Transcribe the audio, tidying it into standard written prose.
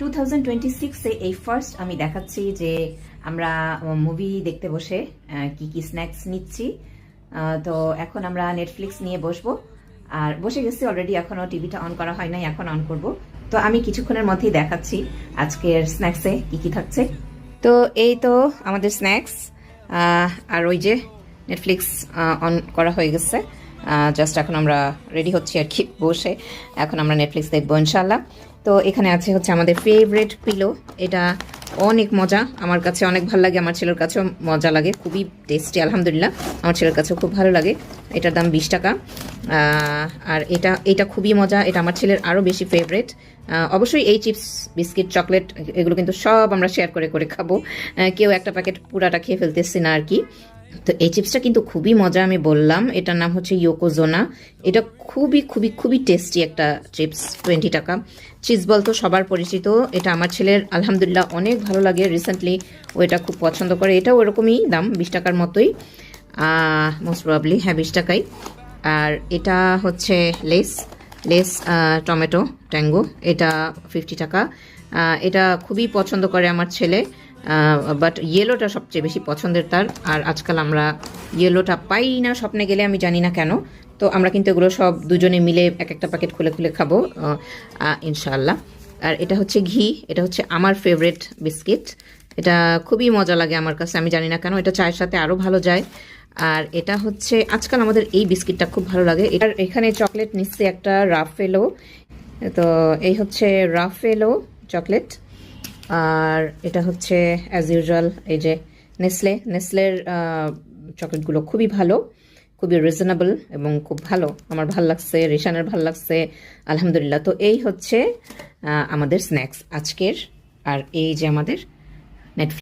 2026-এ এই ফার্স্ট আমি দেখাচ্ছি যে আমরা মুভি দেখতে বসে কি কি স্ন্যাক্স নিচ্ছি। তো এখন আমরা নেটফ্লিক্স নিয়ে বসবো, আর বসে গেছি অলরেডি, এখনো টিভিটা অন করা হয় নাই, এখন অন করব। তো আমি কিছুক্ষণের মধ্যেই দেখাচ্ছি আজকের স্ন্যাক্সে কি কি থাকছে। তো এই তো আমাদের স্ন্যাক্স, আর ওই যে নেটফ্লিক্স অন করা হয়ে গেছে, জাস্ট এখন আমরা রেডি হচ্ছি আর কি, বসে এখন আমরা নেটফ্লিক্স দেখবো ইনশাল্লাহ। তো এখানে আছে হচ্ছে আমাদের ফেভারিট পিলো, এটা অনেক মজা, আমার কাছে অনেক ভালো লাগে, আমার ছেলের কাছেও মজা লাগে, খুবই টেস্টি আলহামদুলিল্লাহ, আমার ছেলের কাছেও খুব ভালো লাগে। এটার দাম 20 টাকা। আর এটা খুবই মজা, এটা আমার ছেলের আরও বেশি ফেভারিট। অবশ্যই এই চিপস, বিস্কিট, চকলেট এগুলো কিন্তু সব আমরা শেয়ার করে করে খাবো, কেউ একটা প্যাকেট পুরাটা খেয়ে ফেলতেছি না আর কি। তো এই চিপসটা কিন্তু খুবই মজা, আমি বললাম এটার নাম হচ্ছে ইয়োকোজোনা। এটা খুবই খুবই খুবই টেস্টি একটা চিপস, 20 টাকা। চিজ বল তো সবার পরিচিত, এটা আমার ছেলের আলহামদুলিল্লাহ অনেক ভালো লাগে, রিসেন্টলি ও এটা খুব পছন্দ করে। এটাও ওরকমই দাম, 20 টাকার মতোই, মোস্ট প্রবাবলি, হ্যাঁ 20 টাকাই। আর এটা হচ্ছে লেস লেস টমেটো ট্যাঙ্গো, এটা 50 টাকা। এটা খুবই পছন্দ করে আমার ছেলে, বাট ইয়েলোটা সবচেয়ে বেশি পছন্দের তার। আর আজকাল আমরা ইয়েলোটা পাই না, স্বপ্নে গেলে, আমি জানি না কেন। তো আমরা কিন্তু এগুলো সব দুজনে মিলে এক একটা প্যাকেট খুলে খুলে খাবো ইনশাআল্লাহ। আর এটা হচ্ছে ঘি, এটা হচ্ছে আমার ফেভারিট বিস্কিট, এটা খুবই মজা লাগে আমার কাছে, আমি জানি না কেন, এটা চায়ের সাথে আরও ভালো যায়। আর এটা হচ্ছে আজকাল আমাদের এই বিস্কিটটা খুব ভালো লাগে। এটার এখানে চকলেট নিচ্ছে একটা রাফেলো, তো এই হচ্ছে রাফেলো চকলেট। আর এটা হচ্ছে অ্যাজ ইউজুয়াল এই যে নেসলের চকলেটগুলো খুবই ভালো, খুবই রিজনেবল এবং খুব ভালো, আমার ভাল লাগছে, রিশানের ভাল লাগছে আলহামদুলিল্লাহ। তো এই হচ্ছে আমাদের স্ন্যাক্স আজকের। আর এই যে আমাদের নেটফ্লিক্স।